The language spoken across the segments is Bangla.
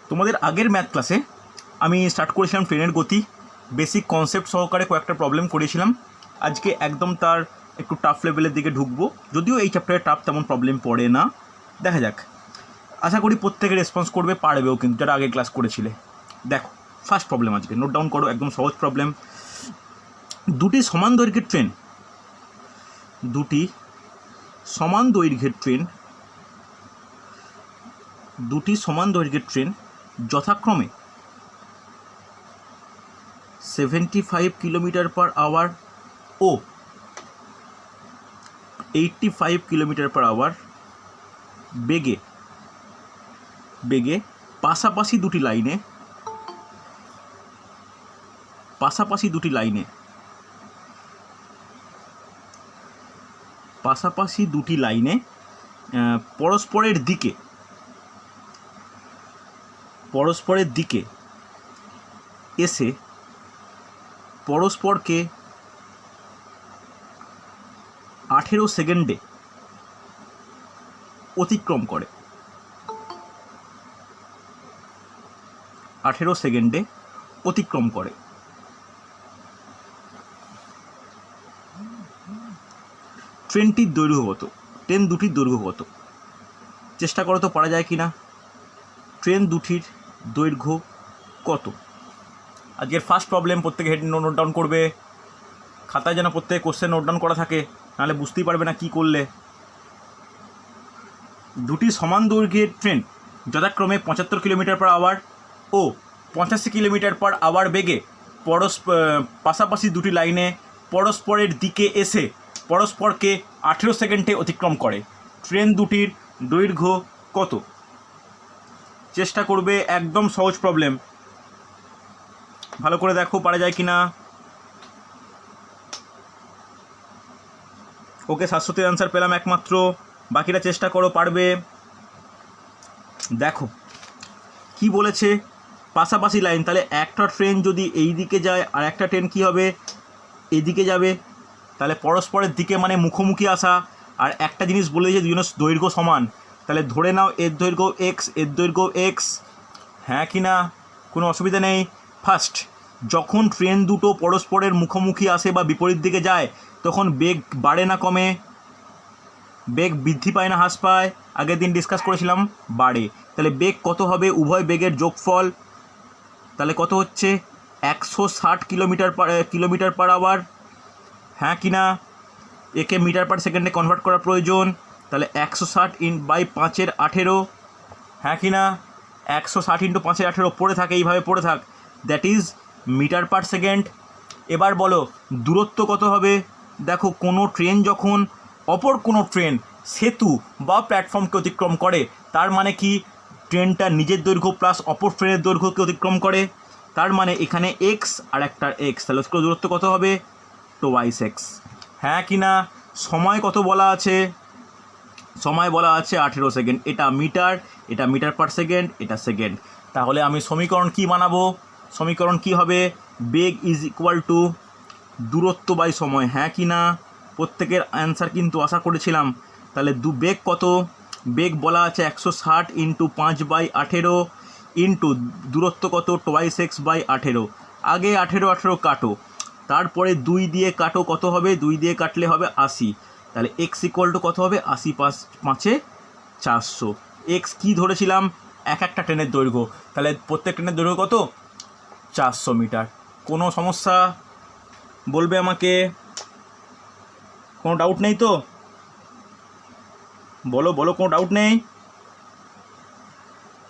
তোমাদের আগের ম্যাথ ক্লাসে আমি স্টার্ট করেছিলাম ট্রেনের গতি, বেসিক কনসেপ্ট সহকারে কয়েকটা প্রবলেম করেছিলাম। আজকে একদম তার একটু টাফ লেভেলের দিকে ঢুকবো, যদিও এই চ্যাপ্টারে টাফ তেমন প্রবলেম পড়ে না। দেখা যাক, আশা করি প্রত্যেকে রেসপন্স করবে, পারবেও কিন্তু যারা আগে ক্লাস করেছিলে। দেখো ফার্স্ট প্রবলেম আজকে নোট ডাউন করো, একদম সহজ প্রবলেম। দুটি সমান দৈর্ঘ্যের ট্রেন যথাক্রমে 75 কিলোমিটার পার আওয়ার ও 85 কিলোমিটার পার আওয়ার বেগে পাশাপাশি দুটি লাইনে পরস্পরের দিকে এসে পরস্পরকে 18 সেকেন্ডে অতিক্রম করে। ট্রেন দুটির দৈর্ঘ্য কত? চেষ্টা করো তো পারা যায় কি না। ট্রেন দুটির দৈর্ঘ্য কত? আজকের ফার্স্ট প্রবলেম প্রত্যেকে হেড নোট ডাউন করবে, খাতায় যেন প্রত্যেকে কোশ্চেন নোট ডাউন করা থাকে, নাহলে বুঝতেই পারবে না কি করলে। দুটি সমান দৈর্ঘ্যের ট্রেন যথাক্রমে 75 কিলোমিটার পার আওয়ার ও 85 কিলোমিটার পার আওয়ার বেগে পাশাপাশি দুটি লাইনে পরস্পরের দিকে এসে পরস্পরকে 18 সেকেন্ডে অতিক্রম করে। ট্রেন দুটির দৈর্ঘ্য কত? চেষ্টা করবে, একদম সহজ প্রবলেম, ভালো করে দেখো পারা যায় কি না। ওকে, 700 অ্যান্সার পেলাম একমাত্র, বাকিরা চেষ্টা করো, পারবে। দেখো কি বলেছে, পাশাপাশি লাইন, তাহলে একটা ট্রেন যদি এই দিকে যায় আর একটা ট্রেন কি হবে, এদিকে যাবে, তাহলে পরস্পরের দিকে মানে মুখোমুখি আসা। আর একটা জিনিস বলে যে দুজনের দৈর্ঘ্য সমান, তাহলে ধরে নাও এর দৈর্ঘ্য এক্স, এর দৈর্ঘ্য এক্স, হ্যাঁ কি না? কোনো অসুবিধা নেই। ফার্স্ট, যখন ট্রেন দুটো পরস্পরের মুখোমুখি আসে বা বিপরীত দিকে যায়, তখন বেগ বাড়ে না কমে? বেগ বৃদ্ধি পায় না হ্রাস পায়? আগের দিন ডিসকাস করেছিলাম, বাড়ে। তাহলে বেগ কত হবে? উভয় বেগের যোগফল, তাহলে কত হচ্ছে? 160 কিলোমিটার পার আওয়ার, হ্যাঁ কি না? একে মিটার পার সেকেন্ডে কনভার্ট করা প্রয়োজন, তাহলে 160/5 × 18, হ্যাঁ কি না? 160 × 5 × 18 পড়ে থাকে, এইভাবে পড়ে থাক, that is metre per second. এবার বলো দূরত্ব কত হবে? দেখো কোনো ট্রেন যখন অপর কোনো ট্রেন, সেতু বা প্ল্যাটফর্মকে অতিক্রম করে, তার মানে কি ট্রেনটা নিজের দৈর্ঘ্য প্লাস অপর ট্রেনের দৈর্ঘ্যকে অতিক্রম করে, তার মানে এখানে এক্স আর একটা এক্স, তাহলে দূরত্ব কত হবে? 2x, হ্যাঁ কি না? সময় কত বলা আছে? সময় বলা আছে 18 সেকেন্ড। এটা মিটার পার সেকেন্ড, এটা সেকেন্ড। তাহলে আমি সমীকরণ কি বানাবো? সমীকরণ কি হবে? বেগ ইজ ইকুয়াল টু দূরত্ব বাই সময়, হ্যাঁ কি না? প্রত্যেকের অ্যান্সার কিন্তু আশা করেছিলাম। তাহলে বেগ কত? বেগ বলা আছে 160 × 5/18 ইন্টু দূরত্ব কত? 2x/18। আগে 18 কাটো, তারপরে 2 দিয়ে কাটো, কত হবে? 2 দিয়ে কাটলে হবে 80। তাহলে এক্স ইকুয়াল টু কত হবে? 80 × 5 = 400। এক্স কী ধরেছিলাম? একটা ট্রেনের দৈর্ঘ্য, তাহলে প্রত্যেক ট্রেনের দৈর্ঘ্য কত? 400 মিটার। কোনো সমস্যা বলবে আমাকে? কোনো ডাউট নেই তো? বলো, কোনো ডাউট নেই?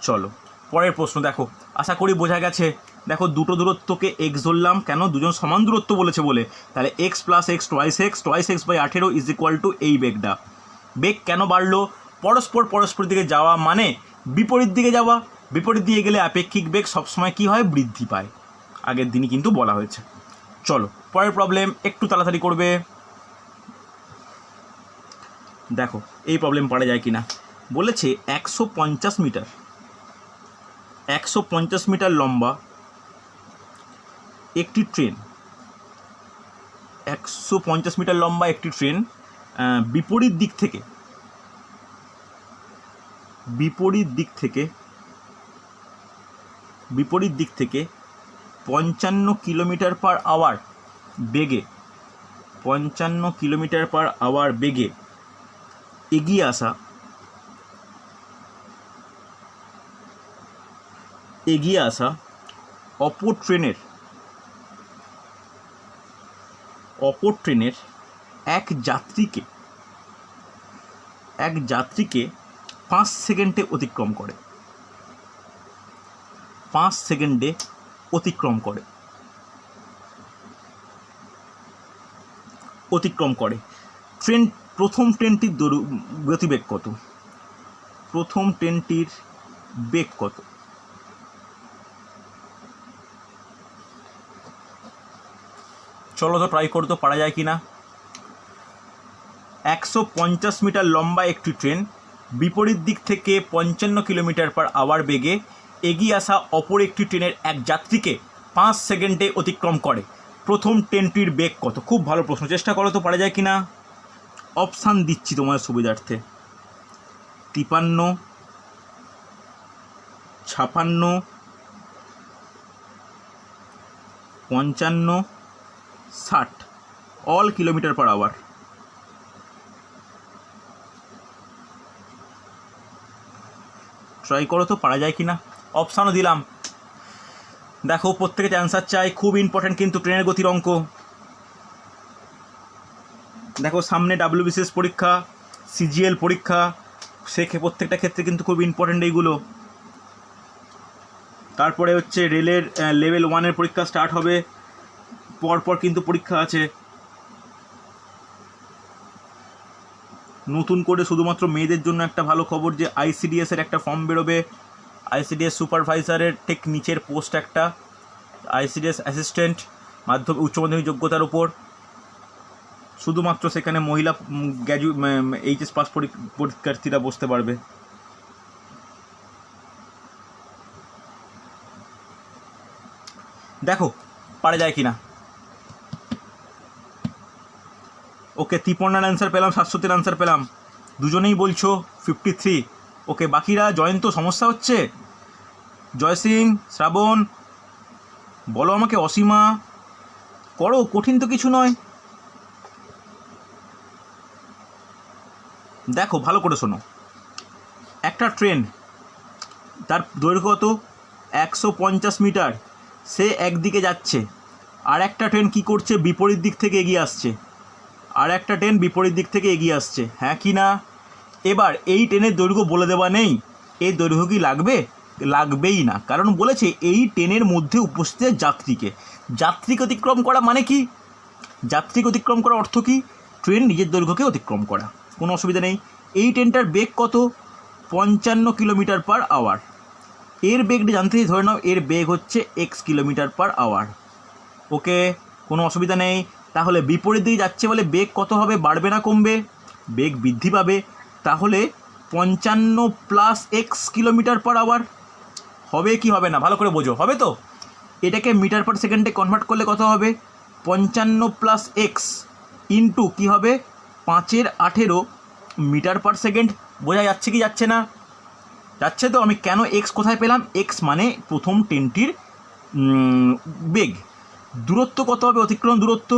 চলো পরের প্রশ্ন দেখো, আশা করি বোঝা গেছে। দেখো দুটো দূরত্বকে এক্স ধরলাম, কেন? দুজন সমান দূরত্ব বলেছে বলে, তাহলে এক্স প্লাস এক্স টুয়াইস এক্স/18 ইজ ইকুয়াল টু এই বেগটা। বেগ কেন বাড়লো? পরস্পর দিকে যাওয়া মানে বিপরীত দিকে যাওয়া, বিপরীত দিকে গেলে আপেক্ষিক বেগ সবসময় কী হয়? বৃদ্ধি পায়। আগের দিনই কিন্তু বলা হয়েছে। চলো পরের প্রবলেম, একটু তাড়াতাড়ি করবে। দেখো এই প্রবলেম পারা যায় কি না। বলেছে 150 মিটার লম্বা একটি ট্রেন, 150 মিটার লম্বা একটি ট্রেন বিপরীত দিক থেকে বিপরীত দিক থেকে 55 কিলোমিটার পার আওয়ার বেগে 55 কিলোমিটার পার আওয়ার বেগে এগিয়ে আসা অপর ট্রেনের এক যাত্রীকে 5 সেকেন্ডে অতিক্রম করে প্রথম ট্রেনটির গতিবেগ কত? প্রথম ট্রেনটির বেগ কত? চলো তো ট্রাই করতে পারা যায় কি না। 150 মিটার লম্বা একটি ট্রেন বিপরীত দিক থেকে 55 কিলোমিটার পার আওয়ার বেগে এগিয়ে আসা অপর একটি ট্রেনের এক যাত্রীকে 5 সেকেন্ডে অতিক্রম করে। প্রথম ট্রেনটির বেগ কত? খুব ভালো প্রশ্ন, চেষ্টা করো তো পারা যায় কি না। অপশান দিচ্ছি তোমার সুবিধার্থে: 53, 56, 55, 60 all kilometre per hour. Try করো তো পারা যায় কি না। অপশানও দিলাম, দেখো প্রত্যেকে অ্যান্সার চাই, খুব ইম্পর্ট্যান্ট কিন্তু ট্রেনের গতির অঙ্ক। দেখো সামনে WBCS পরীক্ষা, CGL পরীক্ষা, প্রত্যেকটা ক্ষেত্রে কিন্তু খুব ইম্পর্ট্যান্ট এইগুলো। তারপরে হচ্ছে রেলের লেভেল 1-এর পরীক্ষা স্টার্ট হবে, পরপর কিন্তু পরীক্ষা আছে। নতুন করে শুধুমাত্র মেয়েদের জন্য একটা ভালো খবর যে ICDS-এর একটা ফর্ম বেরোবে। ICDS সুপারভাইজারের ঠিক নিচের পোস্ট একটা, ICDS অ্যাসিস্ট্যান্ট, উচ্চ মাধ্যমিক যোগ্যতার উপর। শুধুমাত্র সেখানে মহিলা HS পাস পরীক্ষার্থীরা বসতে পারবে। দেখো পারা যায় কি না। ওকে, 53 অ্যান্সার পেলাম, 700 অ্যান্সার পেলাম, দুজনেই বলছো 53। ওকে, বাকিরা জয়ন্ত সমস্যা হচ্ছে, জয় সিং, শ্রাবণ বলো আমাকে, অসীমা করো, কঠিন তো কিছু নয়। দেখো ভালো করে শোনো, একটা ট্রেন তার দৈর্ঘ্য কত? 150 মিটার, সে একদিকে যাচ্ছে, আর একটা ট্রেন কী করছে? বিপরীত দিক থেকে এগিয়ে আসছে, হ্যাঁ কি না? এবার এই ট্রেনের দৈর্ঘ্য বলে দেওয়া নেই, এই দৈর্ঘ্য কি লাগবেই না, কারণ বলেছে এই ট্রেনের মধ্যে উপস্থিত যাত্রীকে অতিক্রম করা। মানে কি? যাত্রীকে অতিক্রম করার অর্থ কি? ট্রেন নিজের দৈর্ঘ্যকে অতিক্রম করা, কোনো অসুবিধা নেই। এই ট্রেনটার বেগ কত? 55 কিলোমিটার পার আওয়ার। এর বেগটা জানতে ধরে নাও এর বেগ হচ্ছে x কিলোমিটার পার আওয়ার। ওকে, কোনো অসুবিধা নেই। তাহলে বিপরীত দিকে যাচ্ছে বলে বেগ কত হবে? বাড়বে না কমবে? বেগ বৃদ্ধি পাবে। তাহলে 55 + x কিলোমিটার পার আওয়ার হবে কি হবে না? ভালো করে বোঝো, হবে তো? এটাকে মিটার পার সেকেন্ডে কনভার্ট করলে কত হবে? 55 + x ইন্টু কী হবে? 5-এর 18 মিটার পার সেকেন্ড। বোঝা যাচ্ছে কি যাচ্ছে না? যাচ্ছে তো। আমি কেন এক্স কোথায় পেলাম? এক্স মানে প্রথম ট্রেনটির বেগ। দূরত্ব কত হবে? অতিক্রম দূরত্ব।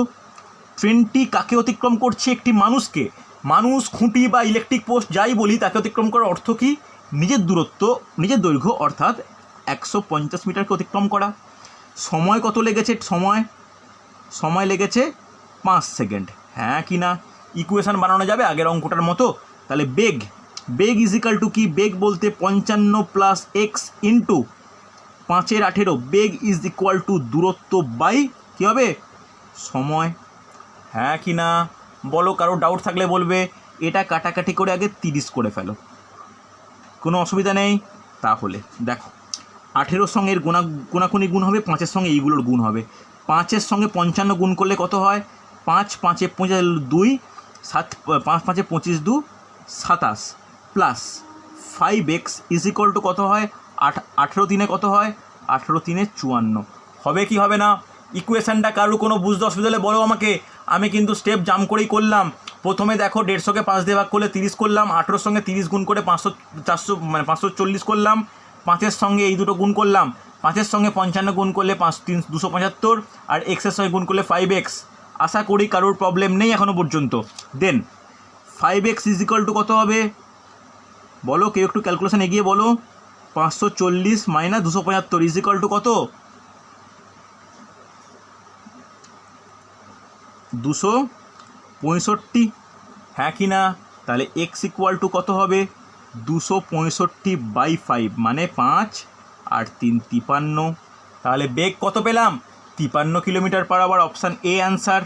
ট্রেনটি কাকে অতিক্রম করছে? একটি মানুষকে। মানুষ, খুঁটি বা ইলেকট্রিক পোস্ট যাই বলি, তাকে অতিক্রম করার অর্থ কি? নিজের দৈর্ঘ্য অর্থাৎ 150 মিটারকে অতিক্রম করা। সময় কত লেগেছে? সময় লেগেছে 5 সেকেন্ড, হ্যাঁ কি না? ইকুয়েশান বানানো যাবে আগের অঙ্কটার মতো। তাহলে বেগ ইজিক্যাল টু কি? বেগ বলতে 55 + x ইন্টু 5-এর 18। বেগ ইজ ইকুয়াল টু দূরত্ব বাই কী হবে? সময়, হ্যাঁ কি না? বলো, কারো ডাউট থাকলে বলবে। এটা কাটাকাটি করে আগে 30 করে ফেলো, কোনো অসুবিধা নেই। তাহলে দেখো 18-র সঙ্গে এর গুণাগুণি গুণ হবে, 5-এর সঙ্গে এইগুলোর গুণ হবে। 5-এর সঙ্গে 55 গুণ করলে কত হয়? 5 × 5 = 2, 7 5 × 5 = 25, 2 27 plus 5x is equal two কত হয়? 18 3 কত হয়? 18 3 54। হবে কি হবে না? ইকুয়েশানটা কারো কোনো বুঝতে অসুবিধা হলে বলো আমাকে, আমি কিন্তু স্টেপ জাম্প করেই করলাম। প্রথমে দেখো 150-কে 5 দিয়ে ভাগ করলে 30 করলাম, 18-র সঙ্গে 30 গুণ করে 540 করলাম, 5-এর সঙ্গে এই দুটো গুণ করলাম, 5-এর সঙ্গে 55 গুণ করলে 275, আর এক্সের সঙ্গে গুণ করলে 5x। আশা করি কারোর প্রবলেম নেই এখনও পর্যন্ত। দেন 5x ইজ ইকুয়াল টু কত হবে বলো, কেউ একটু ক্যালকুলেশন এগিয়ে বলো। 540 মাইনাস 275 ইজ ইকুয়াল টু কত? 265, হ্যাঁ কি না? তাহলে x ইকুয়াল টু কত হবে? 265/5 মানে 5 আর 3 53। তাহলে বেগ কত পেলাম? 53 kilometre per hour. Option A answer.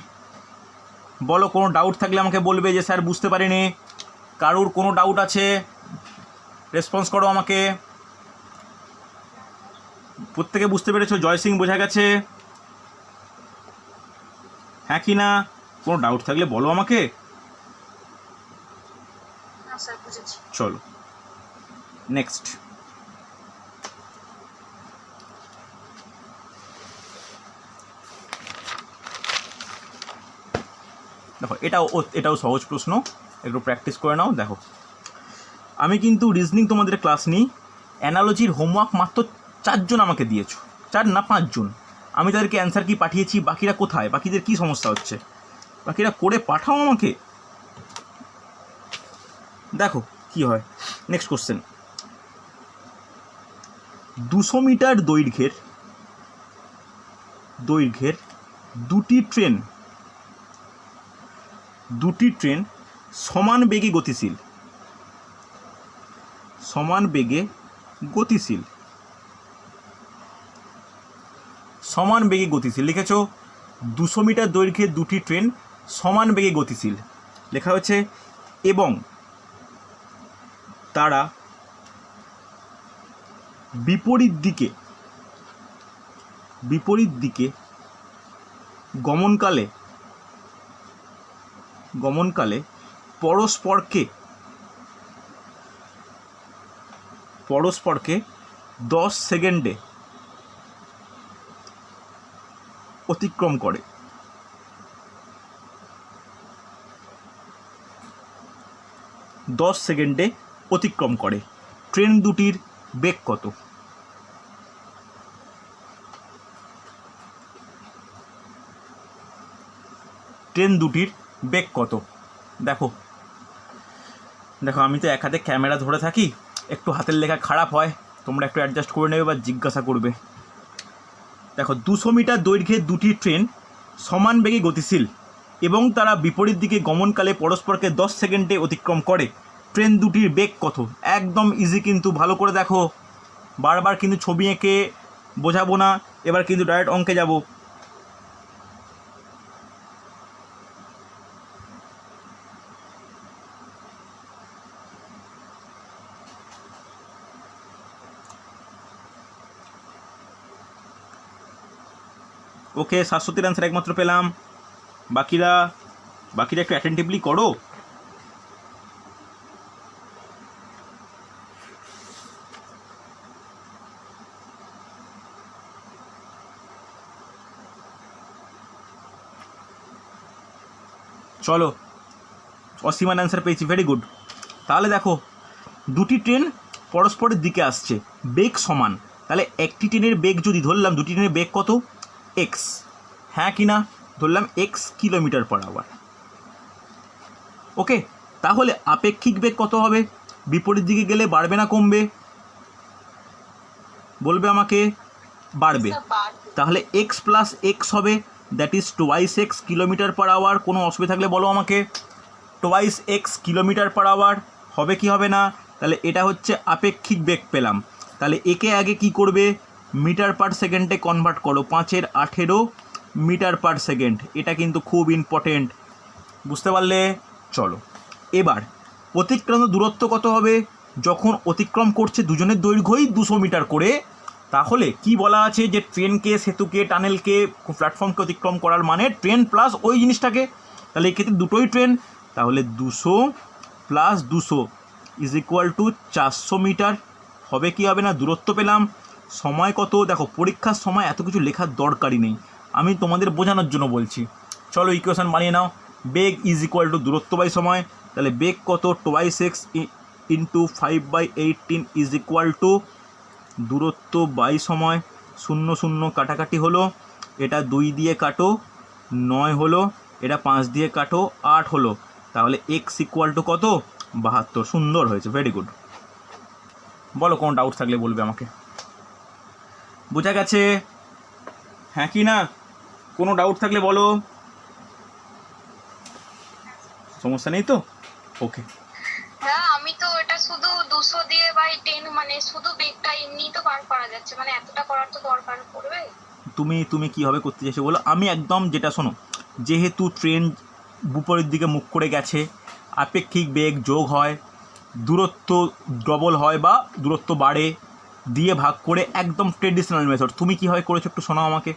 বলো, কোনো ডাউট থাকলে আমাকে বলবে যে স্যার বুঝতে পারিনি। কারুর কোনো ডাউট আছে? রেসপন্স করো আমাকে। প্রত্যেকে বুঝতে পেরেছো? জয় সিং বোঝা গেছে, হ্যাঁ কি না? কোনো ডাউট থাকলে বলো আমাকে। চলো নেক্সট। দেখো এটাও সহজ প্রশ্ন, একটু প্র্যাকটিস করে নাও। দেখো, আমি কিন্তু রিজনিং তোমাদের ক্লাস নিই, অ্যানালজির হোমওয়ার্ক মাত্র 4 জন আমাকে দিয়েছো, 4 না 5 জন। আমি তাদেরকে অ্যান্সার কি পাঠিয়েছি, বাকিরা কোথায়? বাকিদের কি সমস্যা হচ্ছে? বাকিরা করে পাঠাও আমাকে, দেখো কি হয়। Next question. 200 মিটার দৈর্ঘ্যের দুটি ট্রেন সমান বেগে গতিশীল লিখেছো। 200 মিটার দৈর্ঘ্যের দুটি ট্রেন সমান বেগে গতিশীল লেখা হয়েছে, এবং তারা বিপরীত দিকে গমনকালে পরস্পরকে 10 সেকেন্ডে অতিক্রম করে। ট্রেন দুটির বেগ কত? দেখো আমি তো এক হাতে ক্যামেরা ধরে থাকি, একটু হাতের লেখা খারাপ হয়, তোমরা একটু অ্যাডজাস্ট করে নেবে বা জিজ্ঞাসা করবে। দেখো, 200 মিটার দৈর্ঘ্যের দুটি ট্রেন সমান বেগে গতিশীল এবং তারা বিপরীত দিকে গমনকালে পরস্পরকে 10 সেকেন্ডে অতিক্রম করে। ট্রেন দুটির বেগ কত? একদম ইজি কিন্তু, ভালো করে দেখো, বারবার কিন্তু ছবি এঁকে বোঝাবো না, এবার কিন্তু ডাইরেক্ট অঙ্কে যাব। ওকে, 700 অ্যান্সার একমাত্র পেলাম। বাকিরা একটু অ্যাটেন্টিভলি করো। চলো, অসীমান অ্যান্সার পেয়েছি, ভেরি গুড। তাহলে দেখো, দুটি ট্রেন পরস্পরের দিকে আসছে, বেগ সমান, তাহলে একটি ট্রেনের বেগ যদি ধরলাম, দুটি ট্রেনের বেগ কত? এক্স, হ্যাঁ কি না? ধরলাম এক্স কিলোমিটার পার আওয়ার। ওকে, তাহলে আপেক্ষিক বেগ কত হবে? বিপরীত দিকে গেলে বাড়বে না কমবে? বলবে আমাকে। বাড়বে। তাহলে এক্স প্লাস এক্স হবে, that is twice X kilometre per hour. কোনো অসুবিধা থাকলে বলো আমাকে। Twice X kilometre per hour হবে কি হবে না? তাহলে এটা হচ্ছে আপেক্ষিক বেগ পেলাম। তাহলে একে আগে কি করবে? মিটার পার সেকেন্ডে কনভার্ট করো। 5/18 মিটার পার সেকেন্ড। এটা কিন্তু খুব ইম্পর্টেন্ট, বুঝতে পারলে? চলো, এবার অতিক্রান্ত দূরত্ব কত হবে? যখন অতিক্রম করছে দুজনের দৈর্ঘ্যই 200 মিটার করে, তাহলে কি বলা আছে যে ট্রেনকে, সেতুকে, টানেলকে, প্ল্যাটফর্মকে অতিক্রম করার মানে ট্রেন প্লাস ওই জিনিসটাকে। তাহলে এই ক্ষেত্রে দুটোই ট্রেন, তাহলে 200 plus 200 is equal to 400 metre. হবে কি হবে না? দূরত্ব পেলাম। সময় কত? দেখো, পরীক্ষার সময় এত কিছু লেখার দরকারই নেই, আমি তোমাদের বোঝানোর জন্য বলছি। চলো ইকুয়েশন বানিয়ে নাও। বেগ ইজ ইকুয়াল টু দূরত্ব বাই সময়। তাহলে বেগ কত? Twice x into 5/18 is equal to দূরত্ব বাই সময়। শূন্য শূন্য কাটাকাটি হলো, এটা 2 দিয়ে কাটো 9 হলো, এটা 5 দিয়ে কাটো 8 হলো, তাহলে এক্স ইকুয়াল টু কত? 72। সুন্দর হয়েছে, ভেরি গুড। বলো কোনো ডাউট থাকলে বলবে আমাকে। বোঝা গেছে? হ্যাঁ কি না? কোনো ডাউট থাকলে বলো, সমস্যা নেই তো? ওকে। হ্যাঁ, আমি তো এটা শুধু 200 দিয়ে বাই 10 মানে শুধু বেগটা এমনি তো বার করা যাচ্ছে, মানে এতটা করার তো দরকার পড়বে। তুমি কীভাবে করতে চাইছো বলো। আমি একদম যেটা, শোনো, যেহেতু ট্রেন বিপরীত দিকে মুখ করে গেছে, আপেক্ষিক বেগ যোগ হয়, দূরত্ব ডবল হয় বা দূরত্ব বাড়ে, দিয়ে ভাগ করে, একদম ট্রেডিশনাল মেথড। তুমি কীভাবে করেছো একটু শোনাও আমাকে,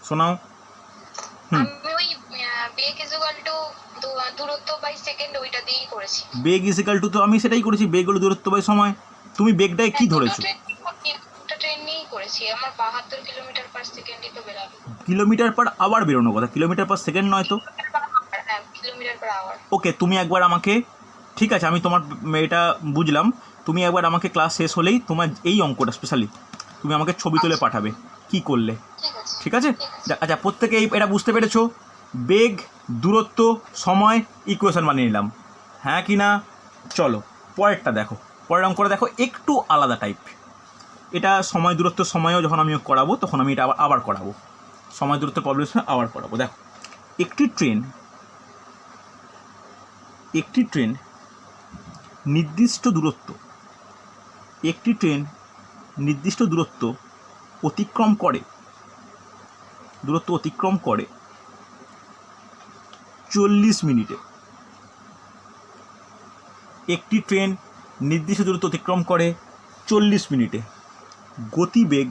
শোনাও। আমি ওই বেগ ইজ ইকুয়াল টু দূরত্ব বাই সেকেন্ড ওইটা দিয়েই করেছি। বেগ ইজ ইকুয়াল টু, তো আমি সেটাই করেছি, বেগ হলো দূরত্ব বাই সময়। তুমি বেগটায় কি ধরেছো? ট্রেন নিয়েই করেছি, আমার 72 কিলোমিটার পার সেকেন্ডই তো বেরাবে। কিলোমিটার পার আওয়ার বেরোনোর কথা, কিলোমিটার পার সেকেন্ড নয় তো। হ্যাঁ, কিলোমিটার পার আওয়ার। ওকে, তুমি একবার আমাকে, ঠিক আছে, আমি তোমার এটা বুঝলাম, তুমি একবার আমাকে ক্লাস শেষ হলেই তোমার এই অঙ্কটা স্পেশালি তুমি আমাকে ছবি তুলে পাঠাবে কি করলে, ঠিক আছে? আচ্ছা, প্রত্যেকে এটা বুঝতে পেরেছো? বেগ, দূরত্ব, সময়, ইকুয়েশন বানিয়ে নিলাম, হ্যাঁ কি না? চলো পরেরটা দেখো, পরের অঙ্কটা দেখো, একটু আলাদা টাইপ। এটা সময় দূরত্ব সময়ও যখন আমি করাবো তখন আমি এটা আবার করাবো, সময় দূরত্বের প্রবলেম আবার করাবো। দেখো, একটি ট্রেন নির্দিষ্ট দূরত্ব অতিক্রম করে 40 মিনিটে। একটি ট্রেন নির্দিষ্ট দূরত্ব অতিক্রম করে 40 মিনিটে। গতিবেগ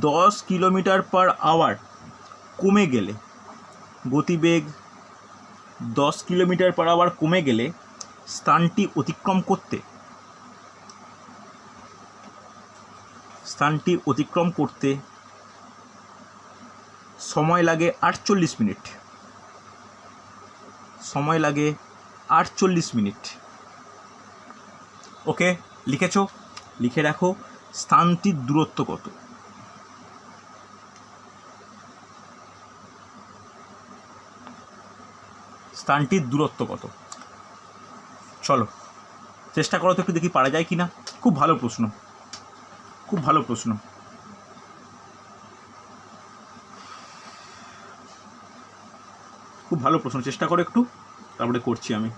10 কিলোমিটার পার আওয়ার কমে গেলে, গতিবেগ 10 কিলোমিটার পার আওয়ার কমে গেলে স্থানটি অতিক্রম করতে সময় লাগে 48 মিনিট। ওকে, লিখেছো? লিখে রাখো স্থানটির দূরত্ব কত। চলো চেষ্টা করো তো একটু, দেখি পারা যায় কি না। খুব ভালো প্রশ্ন, চেষ্টা করো একটু, তারপরে করছি আমি।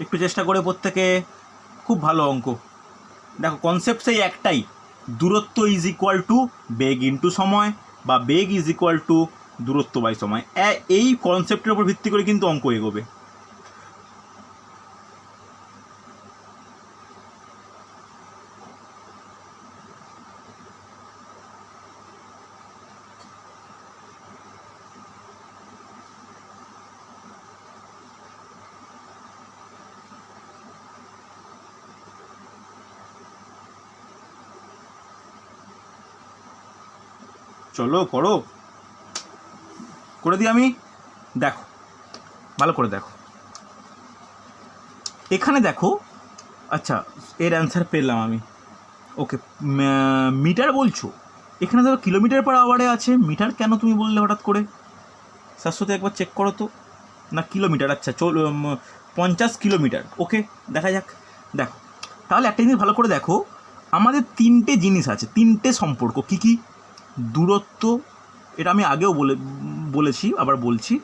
একটু চেষ্টা করে প্রত্যেকে, খুব ভালো অঙ্ক। দেখো কনসেপ্ট সেই একটাই, দূরত্ব is equal two beg into সময়, বা বেগ ইজ ইকুয়াল টু দূরত্ব বাই সময়। এই কনসেপ্টের উপর ভিত্তি করে কিন্তু অঙ্ক এগোবে। চলো করে দিই আমি। দেখো ভালো করে দেখো, এখানে দেখো। আচ্ছা, এর অ্যান্সার পেলাম আমি। ওকে, মিটার বলছো, এখানে দেখো কিলোমিটার পার আওয়ারে আছে, মিটার কেন তুমি বললে হঠাৎ করে? শাশ্বতে একবার চেক করো তো, না কিলোমিটার। আচ্ছা 50 কিলোমিটার। ওকে, দেখা যাক। দেখো তাহলে একটা জিনিস ভালো করে দেখো, আমাদের 3টে জিনিস আছে, 3টে সম্পর্ক। কি কি? দূরত্ব, এটা আমি আগেও বলেছি, আবার বলছি,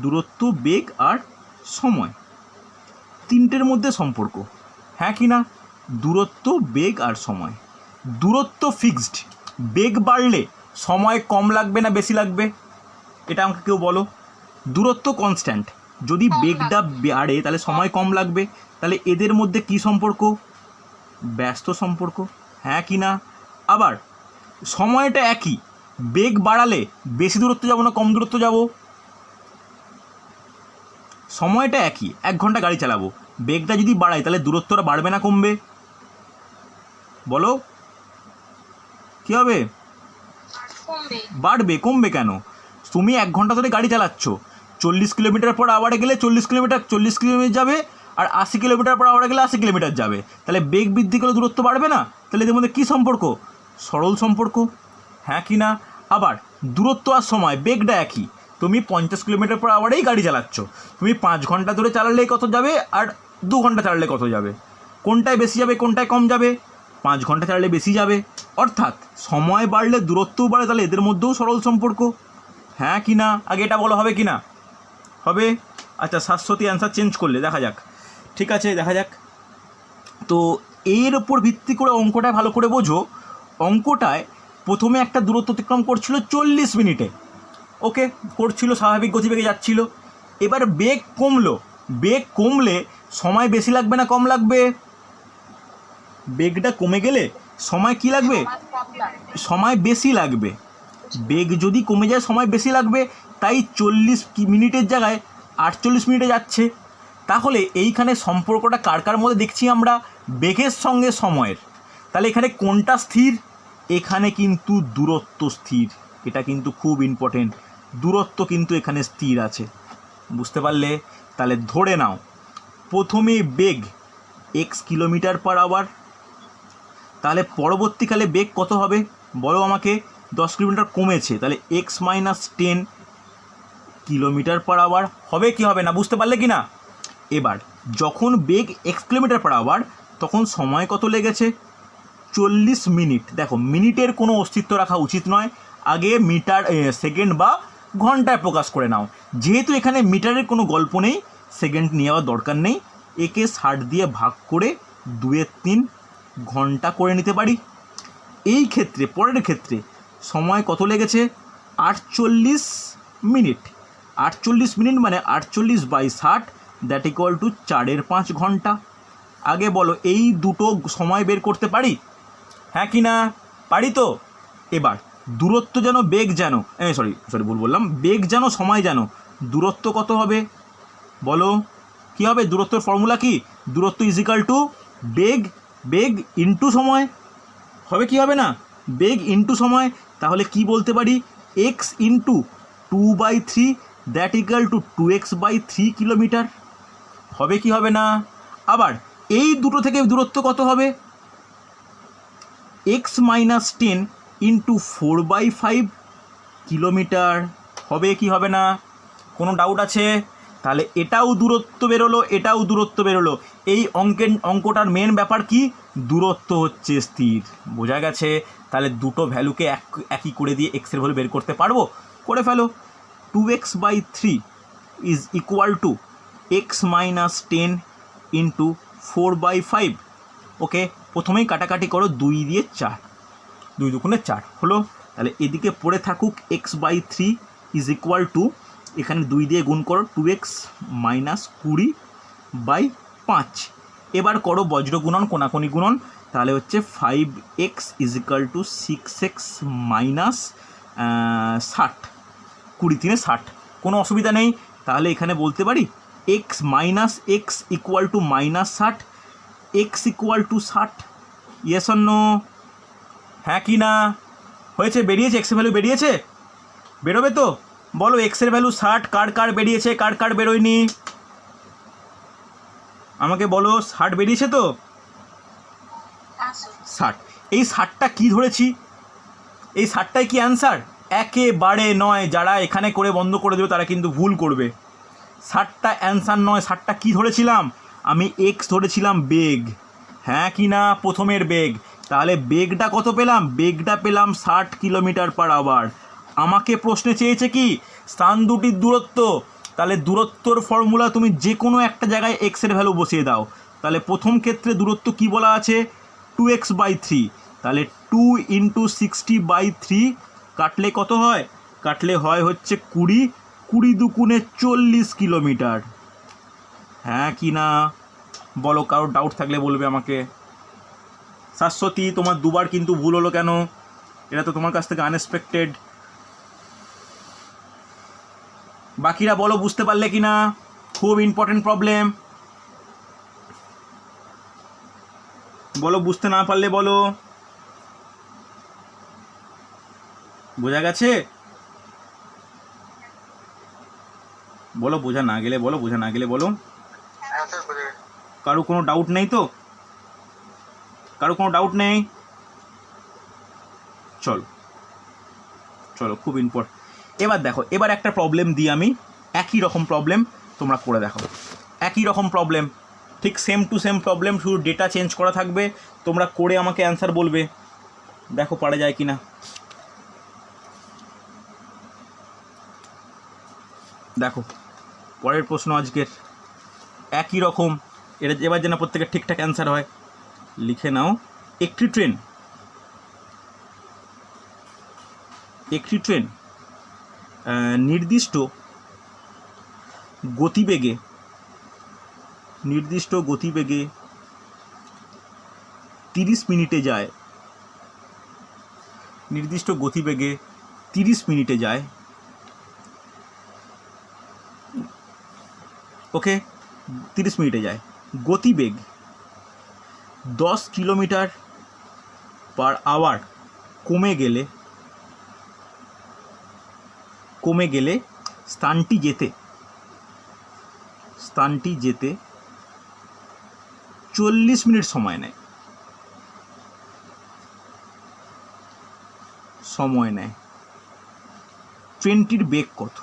দূরত্ব, বেগ আর সময়, 3টের মধ্যে সম্পর্ক, হ্যাঁ কি না? দূরত্ব, বেগ আর সময়। দূরত্ব ফিক্সড, বেগ বাড়লে সময় কম লাগবে না বেশি লাগবে? এটা আমাকে কেউ বলো। দূরত্ব কনস্ট্যান্ট, যদি বেগটা বাড়ে তাহলে সময় কম লাগবে, তাহলে এদের মধ্যে কি সম্পর্ক? ব্যস্ত সম্পর্ক, হ্যাঁ কি না? আবার সময়টা একই, বেগ বাড়ালে বেশি দূরত্ব যাব না কম দূরত্ব যাব? সময়টা একই, 1 ঘন্টা গাড়ি চালাবো, বেগটা যদি বাড়াই তাহলে দূরত্বটা বাড়বে না কমবে? বলো কি হবে? কমবে? বাড়বে, কমবে কেন? তুমি 1 ঘন্টা ধরে গাড়ি চালাচ্ছ, 40 কিলোমিটার পর আওয়ারে গেলে 40 কিলোমিটার যাবে, আর 80 কিলোমিটার পর আওয়ারে গেলে 80 কিলোমিটার যাবে। তাহলে বেগ বৃদ্ধি করে দূরত্ব বাড়বে না? তাহলে এদের মধ্যে কী সম্পর্ক? সরল সম্পর্ক, হ্যাঁ কি না? আবার দূরত্ব আর সময়, বেগটা একই। তুমি 50 কিলোমিটার পর আওয়ারেই গাড়ি চালাচ্ছ, তুমি 5 ঘন্টা ধরে চালালে কত যাবে, আর 2 ঘন্টা চালালে কত যাবে? কোনটায় বেশি যাবে, কোনটায় কম যাবে? 5 ঘন্টা চালালে বেশি যাবে। অর্থাৎ সময় বাড়লে দূরত্বও বাড়ে, তাহলে এদের মধ্যেও সরল সম্পর্ক, হ্যাঁ কি না? আগে এটা বলো, হবে কি না? হবে। আচ্ছা, শাশ্বতী অ্যান্সার চেঞ্জ করলে, দেখা যাক। ঠিক আছে, দেখা যাক। তো এর ওপর ভিত্তি করে অঙ্কটায় ভালো করে বোঝো। অঙ্কটায় প্রথমে একটা দূরত্ব অতিক্রম করছিল 40 মিনিটে, ওকে, করছিল, স্বাভাবিক গতিবেগে যাচ্ছিল। এবার বেগ কমলো, বেগ কমলে সময় বেশি লাগবে না কম লাগবে? বেগটা কমে গেলে সময় কি লাগবে? সময় বেশি লাগবে। বেগ যদি কমে যায় সময় বেশি লাগবে, তাই 40 মিনিটের জায়গায় 48 মিনিটে যাচ্ছে। তাহলে এইখানে সম্পর্কটা কার কার মধ্যে দেখছি আমরা? বেগের সঙ্গে সময়ের। তাহলে এখানে কোনটা স্থির? এখানে কিন্তু দূরত্ব স্থির। এটা কিন্তু খুব ইম্পর্টেন্ট, দূরত্ব কিন্তু এখানে স্থির আছে। বুঝতে পারলে? তাহলে ধরে নাও প্রথমে বেগ x কিলোমিটার পার আওয়ার, তাহলে পরবর্তীকালে বেগ কত হবে বলো আমাকে? 10 কিলোমিটার কমেছে, তাহলে x - 10 কিলোমিটার পার আওয়ার হবে কি হবে না? বুঝতে পারলে কি না? এবার যখন বেগ x কিলোমিটার পার আওয়ার, তখন সময় কত লেগেছে? 40 মিনিট। দেখো, মিনিটের কোনো অস্তিত্ব রাখা উচিত নয়, আগে মিটার, সেকেন্ড বা ঘন্টায় প্রকাশ করে নাও। যেহেতু এখানে মিটারের কোনো গল্প নেই, সেকেন্ড নিয়ে যাওয়ার দরকার নেই, একে 60 দিয়ে ভাগ করে 2-3 ঘন্টা করে নিতে পারি। এই ক্ষেত্রে, পরের ক্ষেত্রে সময় কত লেগেছে? 48 মিনিট। 48 মিনিট মানে 48/60, দ্যাট ইকুয়াল টু 4/5 ঘন্টা। আগে বলো, এই দুটো সময় বের করতে পারি, হ্যাঁ কি না? পারি তো। এবার দূরত্ব যেন বেগ যেন, সরি ভুল বললাম, বেগ যেন সময় যেন, দূরত্ব কত হবে বলো? কি হবে? দূরত্বের ফর্মুলা কি? দূরত্ব ইজিক্যাল টু বেগ ইন্টু সময়, হবে কি হবে না? বেগ ইন্টু সময়। তাহলে কি বলতে পারি? x into 2/3, that equal to 2x/3 kilometre, হবে কি হবে না? আবার এই দুটো থেকে দূরত্ব কত হবে? x - 10 ইন্টু 4/5 কিলোমিটার, হবে কি হবে না? কোনো ডাউট আছে? তাহলে এটাও দূরত্ব বেরোলো, এটাও দূরত্ব বেরোলো। এই অঙ্কটার মেন ব্যাপার কি? দূরত্ব হচ্ছে স্থির। বোঝা গেছে? তাহলে দুটো ভ্যালুকে একই করে দিয়ে এক্সের ভ্যালু বের করতে পারবো? করে ফেলো। 2x/3 is equal two x - 10 into 4/5। ওকে, প্রথমেই কাটাকাটি করো, 2 দিয়ে 4, 2 দুগুণে 4 হলো। তাহলে এদিকে পড়ে থাকুক x/3 ইজ ইকুয়াল টু, এখানে 2 দিয়ে গুণ করো, 2x - 20/5। এবার করো বজ্র গুণন, কোনাকুনি গুণন, তাহলে হচ্ছে 5x is equal two 6x - 60, 20 × 60, কোনো অসুবিধা নেই। তাহলে এখানে বলতে পারি x equal to -60, x equal to 60, yes or no? হ্যাঁ কি না? হয়েছে? বেরিয়েছে? এক্সের ভ্যালু বেরিয়েছে? বেরোবে তো? বলো, এক্সের ভ্যালু 60 কার কার বেরিয়েছে, কার কার বেরোয়নি? আমাকে বলো, 60 বেরিয়েছে তো? 60। এই 60টা কি ধরেছি? এই 60টাই কি অ্যান্সার? একেবারে নয়। যারা এখানে করে বন্ধ করে দেবে তারা কিন্তু ভুল করবে। 60টা অ্যান্সার নয়। 60টা কী ধরেছিলাম আমি? এক্স ধরেছিলাম, বেগ, হ্যাঁ কি না? প্রথমের বেগ। তাহলে বেগটা কত পেলাম? বেগটা পেলাম 60 কিলোমিটার পার আওয়ার। আমাকে প্রশ্নে চেয়েছে কি? স্থান দুটির দূরত্ব। তাহলে দূরত্বর ফর্মুলা তুমি যে কোনো একটা জায়গায় এক্সের ভ্যালু বসিয়ে দাও। তাহলে প্রথম ক্ষেত্রে দূরত্ব কি বলা আছে? 2x/3। তাহলে 2 × 60/3 কাটলে কত হয়? কাটলে হয় হচ্ছে 20, 20 দুগুণে 40 কিলোমিটার, হ্যাঁ কি না? বলো, কারোর ডাউট থাকলে বলবে আমাকে। শাশ্বতী, তোমার দুবার কিন্তু ভুল হলো কেন? এটা তো তোমার কাছ থেকে আনএক্সপেক্টেড। বাকিরা বলো, বুঝতে পারলে কি না? খুব ইম্পর্টেন্ট প্রবলেম। বলো, বুঝতে না পারলে বলো। বোঝা গেছে? বলো, বোঝা না গেলে বলো, বোঝা না গেলে বলো। কারো কোনো ডাউট নেই তো? কারো কোনো ডাউট নেই? চলো চলো, খুব ইম্পর্টেন্ট। এবার দেখো, এবার একটা প্রবলেম দিই আমি, একই রকম প্রবলেম, তোমরা করে দেখো। একই রকম প্রবলেম, ঠিক সেম টু সেম প্রবলেম, শুধু ডেটা চেঞ্জ করা থাকবে। তোমরা করে আমাকে অ্যান্সার বলবে, দেখো পারা যায় কি না। দেখো পরের প্রশ্ন আজকের একই রকম, এটা এবার যেন প্রত্যেকের ঠিকঠাক অ্যান্সার হয়। লিখে নাও, একটি ট্রেন নির্দিষ্ট গতিবেগে 30 মিনিটে যায়। নির্দিষ্ট গতিবেগে 30 মিনিটে যায়। ওকে, 30 মিনিটে যায়। গতিবেগ 10 কিলোমিটার পার আওয়ার কমে গেলে স্থানটি যেতে 40 মিনিট সময় নেয়। ট্রেনটির বেগ কত?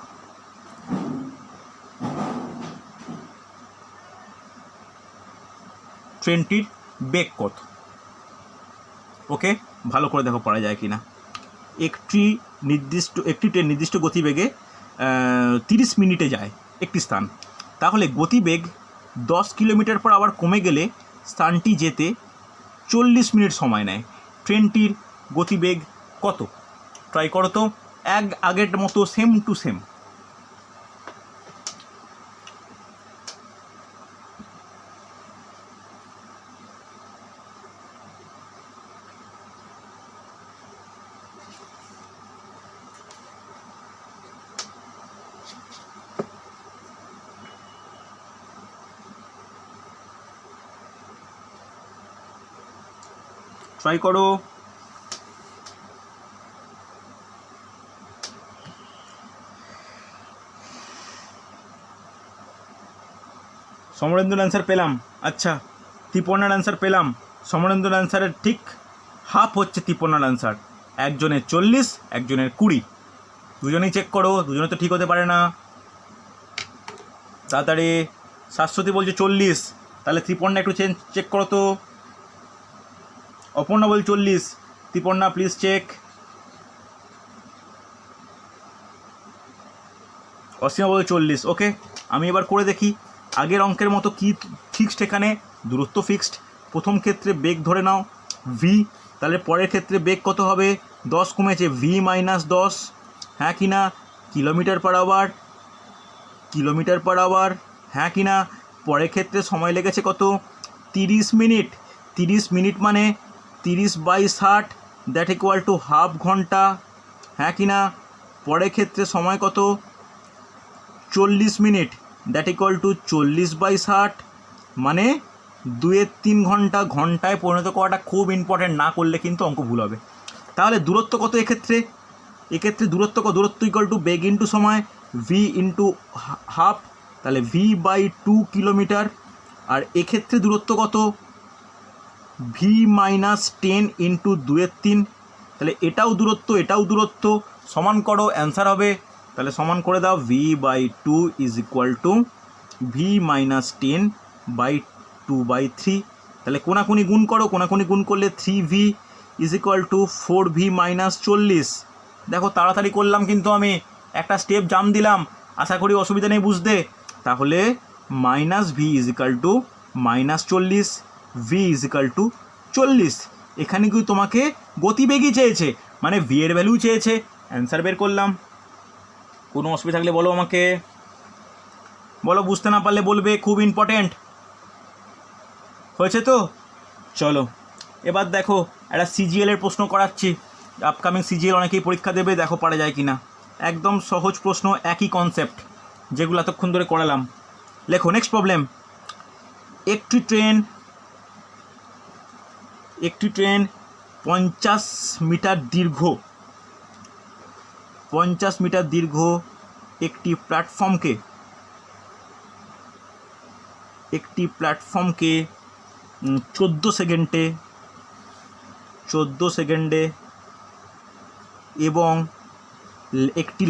ট্রেনটির বেগ কত? ওকে, ভালো করে দেখো পারা যায় কিনা। একটি ট্রেন নির্দিষ্ট গতিবেগে 30 মিনিটে যায় একটি স্থান, তাহলে গতিবেগ 10 কিলোমিটার পার আওয়ার কমে গেলে স্থানটি যেতে 40 মিনিট সময় নেয়। ট্রেনটির গতিবেগ কত? ট্রাই করো তো, আগের মতো সেম টু সেম। ট্রাই করো। সমরেন্দ্র অ্যান্সার পেলাম। আচ্ছা, তিপন্নার অ্যান্সার পেলাম। সমরেন্দ্র অ্যান্সারের ঠিক হাফ হচ্ছে তিপন্নার অ্যান্সার। একজনের 40, একজনের 20। দুজনেই চেক করো, দুজনে তো ঠিক হতে পারে না। তাড়াতাড়ি। শাশ্বতী বলছে 40, তাহলে ত্রিপর্ণা একটু চেক করো তো। অপর্ণা বল 40, ত্রিপর্ণা প্লিজ চেক। অসীমা বল 40। ওকে, আমি এবার করে দেখি। আগের অঙ্কের মতো কি ফিক্সড? এখানে দূরত্ব ফিক্সড। প্রথম ক্ষেত্রে বেগ ধরে নাও ভি, তাহলে পরের ক্ষেত্রে বেগ কত হবে? 10 কমেছে, ভি মাইনাস 10, হ্যাঁ কি না? কিলোমিটার পার আওয়ার, হ্যাঁ কি না? পরের ক্ষেত্রে সময় লেগেছে কত? 30 মিনিট। 30 মিনিট মানে 30/60, দ্যাট ইকুয়াল টু হাফ ঘন্টা, হ্যাঁ কি না? পরের ক্ষেত্রে সময় কত? 40 মিনিট, দ্যাট ইকুয়াল টু 40/60, মানে 2-3 ঘন্টা। ঘন্টায় পরিণত করাটা খুব ইম্পর্টেন্ট, না করলে কিন্তু অঙ্ক ভুল হবে। তাহলে দূরত্ব কত এক্ষেত্রে? দূরত্ব ইকুয়াল টু বেগ ইন্টু সময়, ভি ইন্টু হাফ, তাহলে v/2 কিলোমিটার। আর এক্ষেত্রে দূরত্ব কত? ভি মাইনাস 10 ইন্টু 2/3, তাহলে এটাও দূরত্ব, সমান করো, অ্যান্সার হবে। তাহলে সমান করে দাও, v/2 is equal two V minus 10/2/3। তাহলে কোনাকুনি গুণ করো, কোনাকুনি গুণ করলে 3v is equal two 4v minus 40। দেখো তাড়াতাড়ি করলাম, কিন্তু আমি একটা স্টেপ জাম দিলাম, আশা করি অসুবিধা নেই বুঝতে। তাহলে minus V is equal to minus 40, V is equal to 40। এখানে কি তোমাকে গতিবেগই চেয়েছে, মানে ভি এর ভ্যালু চেয়েছে, অ্যান্সার বের করলাম। কোনো অসুবিধা থাকলে বলো আমাকে, বলো, বুঝতে না পারলে বলবে, খুব ইম্পর্টেন্ট। হয়েছে তো? চলো এবার দেখো, একটা সিজিএল এর প্রশ্ন করাচ্ছি। আপকামিং সিজিএল অনেকেই পরীক্ষা দেবে, দেখো পারা যায় কি না। একদম সহজ প্রশ্ন, একই কনসেপ্ট যেগুলো এতক্ষণ ধরে করালাম। লেখো নেক্সট প্রবলেম। একটি ট্রেন 50 মিটার দীর্ঘ 50 মিটার দীর্ঘ একটি প্ল্যাটফর্মকে 14 সেকেন্ডে এবং একটি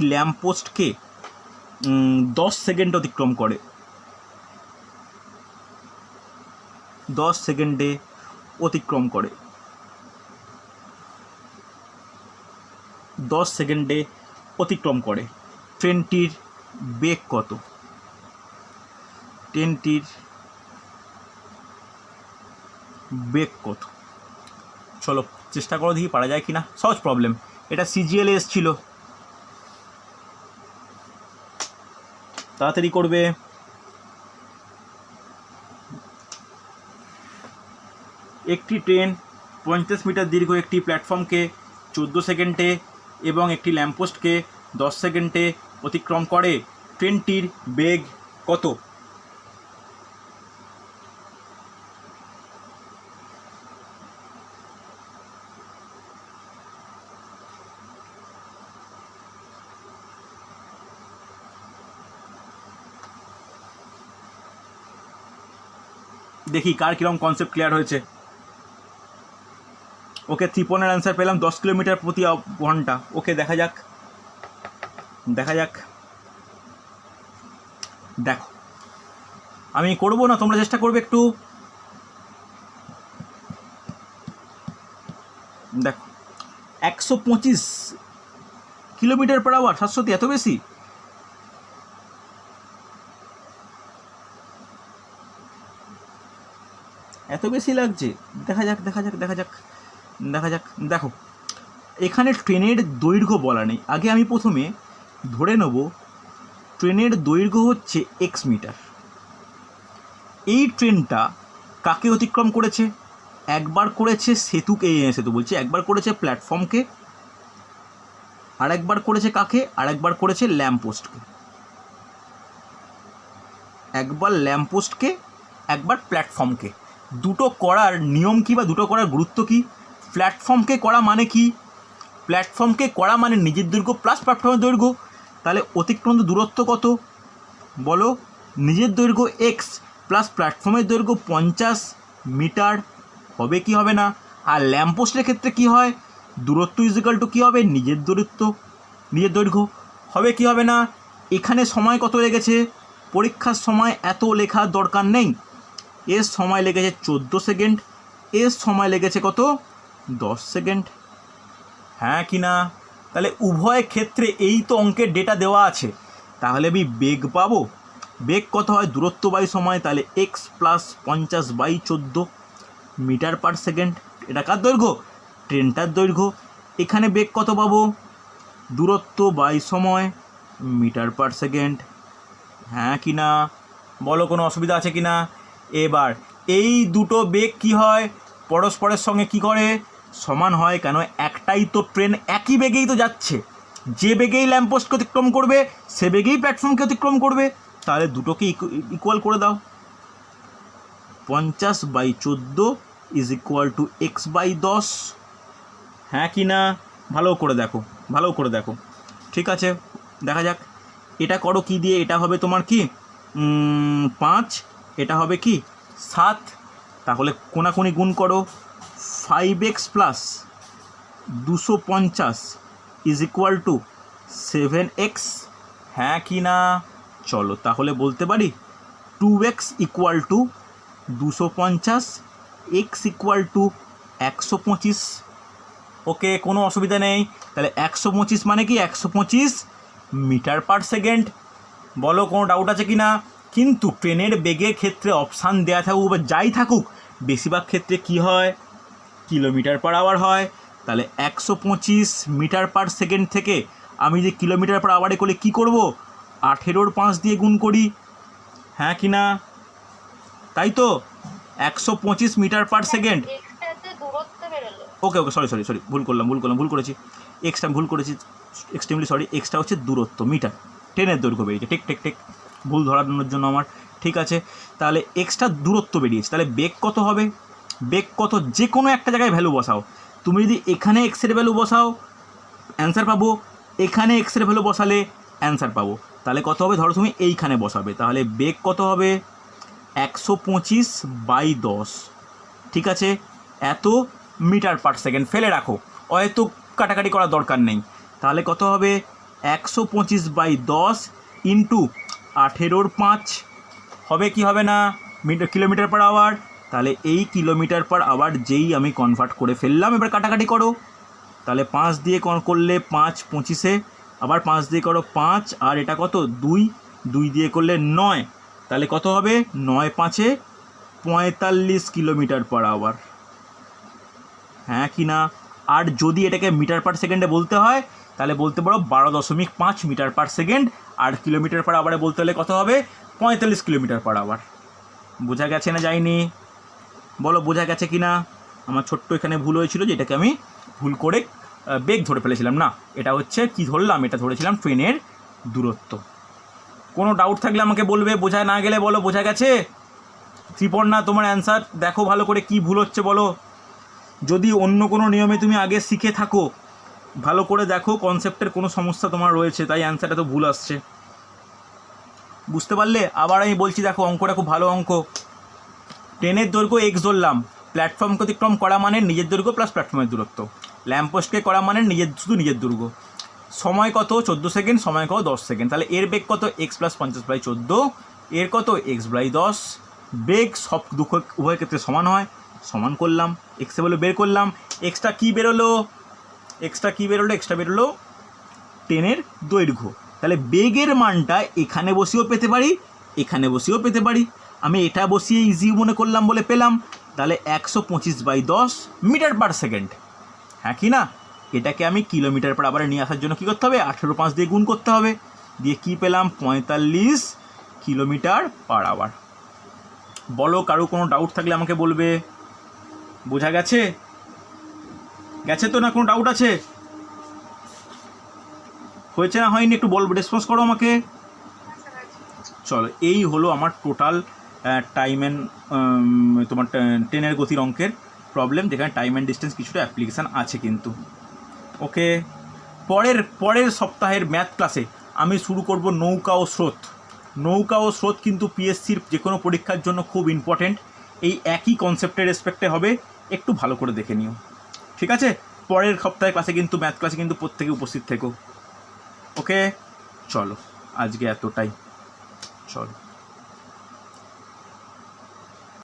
ল্যাম্পপোস্টকে 10 সেকেন্ড অতিক্রম করে, 10 সেকেন্ডে অতিক্রম করে, 10 সেকেন্ডে অতিক্রম করে। ট্রেনটির বেগ কত? ট্রেনটির বেগ কত? চলো চেষ্টা করো দেখি পারা যায় কিনা। সহজ প্রবলেম, এটা সিজিএলে এসেছিল, তাড়াতাড়ি করবে। একটি ট্রেন 50 মিটার দীর্ঘ একটি প্ল্যাটফর্মকে 14 সেকেন্ডে এবং একটি ল্যাম্পপোস্টকে 10 সেকেন্ডে অতিক্রম করে। ট্রেনটির বেগ কত? দেখি কার কীরকম কনসেপ্ট ক্লিয়ার হয়েছে। ওকে, ত্রিপনের অ্যান্সার পেলাম 10 কিলোমিটার প্রতি ঘন্টা। ওকে, দেখা যাক। দেখো আমি করবো না, তোমরা চেষ্টা করবে একটু। দেখো 125 কিলোমিটার পার আওয়ার, 700, এত বেশি? এত বেশি লাগছে? দেখা যাক। দেখো এখানে ট্রেনের দৈর্ঘ্য বলা নেই। আগে আমি প্রথমে ধরে নেব ট্রেনের দৈর্ঘ্য হচ্ছে এক্স মিটার। এই ট্রেনটা কাকে অতিক্রম করেছে? একবার করেছে একবার করেছে প্ল্যাটফর্মকে, আরেকবার করেছে কাকে? আরেকবার করেছে ল্যাম্পপোস্টকে। একবার ল্যাম্পপোস্টকে, একবার প্ল্যাটফর্মকে। দুটো করার নিয়ম কী বা দুটো করার গুরুত্ব কী? প্ল্যাটফর্মকে করা মানে কি? প্ল্যাটফর্মকে করা মানে নিজের দৈর্ঘ্য প্লাস প্ল্যাটফর্মের দৈর্ঘ্য। তাহলে অতিক্রান্ত দূরত্ব কত বলো? নিজের দৈর্ঘ্য এক্স প্লাস প্ল্যাটফর্মের দৈর্ঘ্য 50 মিটার, হবে কি হবে না? আর ল্যাম্পপোস্টের ক্ষেত্রে কি হয়? দূরত্ব ইজিক্যাল টু কী হবে? নিজের দৈর্ঘ্য, হবে কি হবে না? এখানে সময় কত লেগেছে? পরীক্ষার সময় এত লেখার দরকার নেই। এর সময় লেগেছে 14 সেকেন্ড, এর সময় লেগেছে কত? 10 সেকেন্ড। হ্যাঁ কি না? তাহলে উভয় ক্ষেত্রে এই তো অঙ্কের ডেটা দেওয়া আছে, তাহলে আমি বেগ পাবো। বেগ কত হয়? দূরত্ব বাই সময়, তাহলে x plus 50/14 metre per second. এটা কার দৈর্ঘ্য? ট্রেনটার দৈর্ঘ্য। এখানে বেগ কত পাবো? দূরত্ব বাই সময় মিটার পার সেকেন্ড। হ্যাঁ কি না? বলো কোনো অসুবিধা আছে কি না? এবার এই দুটো বেগ কি হয়? পরস্পরের সঙ্গে কি করে? সমান হয়। কেন? একটাই তো ট্রেন, একই বেগেই তো যাচ্ছে। যে বেগেই ল্যাম্পপোস্টকে অতিক্রম করবে সে বেগেই প্ল্যাটফর্মকে অতিক্রম করবে। তাহলে দুটোকে ইকুয়াল করে দাও। 50/14 ইজ ইকুয়াল টু x/10। হ্যাঁ কি না? ভালো করে দেখো। ঠিক আছে, দেখা যাক। এটা করো কি দিয়ে? এটা হবে তোমার কি 5, এটা হবে কি 7। তাহলে কোনাকুনি গুণ করো। 5x plus 250 is equal two 7x। হ্যাঁ কি না? চলো তাহলে বলতে পারি 2x equal to 250, x equal two 125। ওকে, কোনো অসুবিধা নেই। তাহলে 125 মানে কি? 125 মিটার পার সেকেন্ড। বলো কোনো ডাউট আছে কি না? কিন্তু ট্রেনের বেগের ক্ষেত্রে অপশান দেওয়া থাকুক বা যাই থাকুক, বেশিরভাগ ক্ষেত্রে কি হয়? কিলোমিটার পার আওয়ার হয়। তাহলে 125 মিটার পার সেকেন্ড থেকে আমি যে কিলোমিটার পার আওয়ারে করলে কী করব? 18 5 দিয়ে গুণ করি। হ্যাঁ কি না? তাই তো 125 metre per second. Okay sorry ভুল করেছি। এক্সটা ভুল করেছি, এক্সট্রিমলি সরি। এক্সটা হচ্ছে দূরত্ব, মিটার। ট্রেনের দৈর্ঘ্য বেরিয়েছে। ঠিক ভুল ধরানোর জন্য আমার। ঠিক আছে, তাহলে এক্সটা দূরত্ব বেরিয়েছে। তাহলে বেগ কত হবে? বেগ কত যে কোনো একটা জায়গায় ভ্যালু বসাও, তুমি যদি এখানে এক্সের ভ্যালু বসাও অ্যান্সার পাবো, এখানে এক্সের ভ্যালু বসালে অ্যান্সার পাবো। তাহলে কত হবে, ধরো তুমি এইখানে বসাবে, তাহলে বেগ কত হবে 125/10, ঠিক আছে, এত মিটার পার সেকেন্ড। ফেলে রাখো, হয়তো কাটাকাটি করার দরকার নেই। তাহলে কত হবে 125/10 ইন্টু 18/5 হবে কি হবে না কিলোমিটার পার আওয়ার। তাহলে এই কিলোমিটার পার আওয়ার যেই আমি কনভার্ট করে ফেললাম, এবার কাটাকাটি করো। তাহলে 5 দিয়ে করলে 5 25, আবার 5 দিয়ে করো 5, আর এটা কত 2, 2 দিয়ে করলে 9, তাহলে কত হবে 9 5 45 কিলোমিটার পার আওয়ার, হ্যাঁ কি না। আর যদি এটাকে মিটার পার সেকেন্ডে বলতে হয় তাহলে বলতে পারো 12.5 মিটার পার সেকেন্ড, আর কিলোমিটার পার আওয়ারে বলতে হলে কত হবে 45 কিলোমিটার পার আওয়ার। বোঝা গেছে না যায়নি, বলো বোঝা গেছে কি না। আমার ছোট্ট এখানে ভুল হয়েছিল, যেটাকে আমি ভুল করে বেগ ধরে ফেলেছিলাম, না এটা হচ্ছে কি ধরলাম, এটা ধরেছিলাম ট্রেনের দূরত্ব। কোনো ডাউট থাকলে আমাকে বলবে, বোঝা না গেলে বলো বোঝা গেছে। ত্রিপর্ণা তোমার অ্যান্সার দেখো ভালো করে, কি ভুল হচ্ছে বলো। যদি অন্য কোনো নিয়মে তুমি আগে শিখে থাকো, ভালো করে দেখো কনসেপ্টের কোনো সমস্যা তোমার রয়েছে, তাই অ্যান্সারটা তো ভুল আসছে। বুঝতে পারলে? আবার আমি বলছি, দেখো অঙ্কটা খুব ভালো অঙ্ক। ট্রেনের দৈর্ঘ্য এক্স ধরলাম, প্ল্যাটফর্ম অতিক্রম করা মানে নিজের দৈর্ঘ্য প্লাস প্ল্যাটফর্মের দূরত্ব, ল্যাম্পপোস্টকে করা মানে শুধু নিজের দৈর্ঘ্য। সময় কত 14 সেকেন্ড, সময় কত 10 সেকেন্ড। তাহলে এর বেগ কত x + 50/14, এর কত x/10। বেগ সব উভয় ক্ষেত্রে সমান হয়, সমান করলাম, এক্সে বলে বের করলাম। এক্সটা কী বেরোলো, এক্সটা বেরোলো ট্রেনের দৈর্ঘ্য। তাহলে বেগের মানটা এখানে বসিয়েও পেতে পারি, এখানে বসিয়েও পেতে পারি। আমি এটা বসিয়ে ইজি মনে করলাম বলে পেলাম। তাহলে 125/10 মিটার পার সেকেন্ড, হ্যাঁ কি না। এটাকে আমি কিলোমিটার পার আওয়ারে নিয়ে আসার জন্য কী করতে হবে, 18/5 দিয়ে গুণ করতে হবে। দিয়ে কি পেলাম 45 কিলোমিটার পার আওয়ার। বলো কারো কোনো ডাউট থাকলে আমাকে বলবে। বোঝা গেছে? গেছে তো, না কোনো ডাউট আছে? হয়েছে না হয়নি একটু বল, রেসপন্স করো আমাকে। চলো, এই হলো আমার টোটাল টাইম অ্যান্ড তোমার ট্রেনের গতির অঙ্কের প্রবলেম, যেখানে টাইম অ্যান্ড ডিস্টেন্স কিছুটা অ্যাপ্লিকেশান আছে কিন্তু। ওকে, পরের সপ্তাহের ম্যাথ ক্লাসে আমি শুরু করব নৌকা ও স্রোত। নৌকা ও স্রোত কিন্তু পিএসসির যে কোনো পরীক্ষার জন্য খুব ইম্পর্টেন্ট। এই একই কনসেপ্টের রেসপেক্টে হবে, একটু ভালো করে দেখে নিও, ঠিক আছে। পরের সপ্তাহের ক্লাসে কিন্তু ম্যাথ ক্লাসে কিন্তু প্রত্যেকে উপস্থিত থেকো। ওকে, চলো আজকে এতটাই, চলো।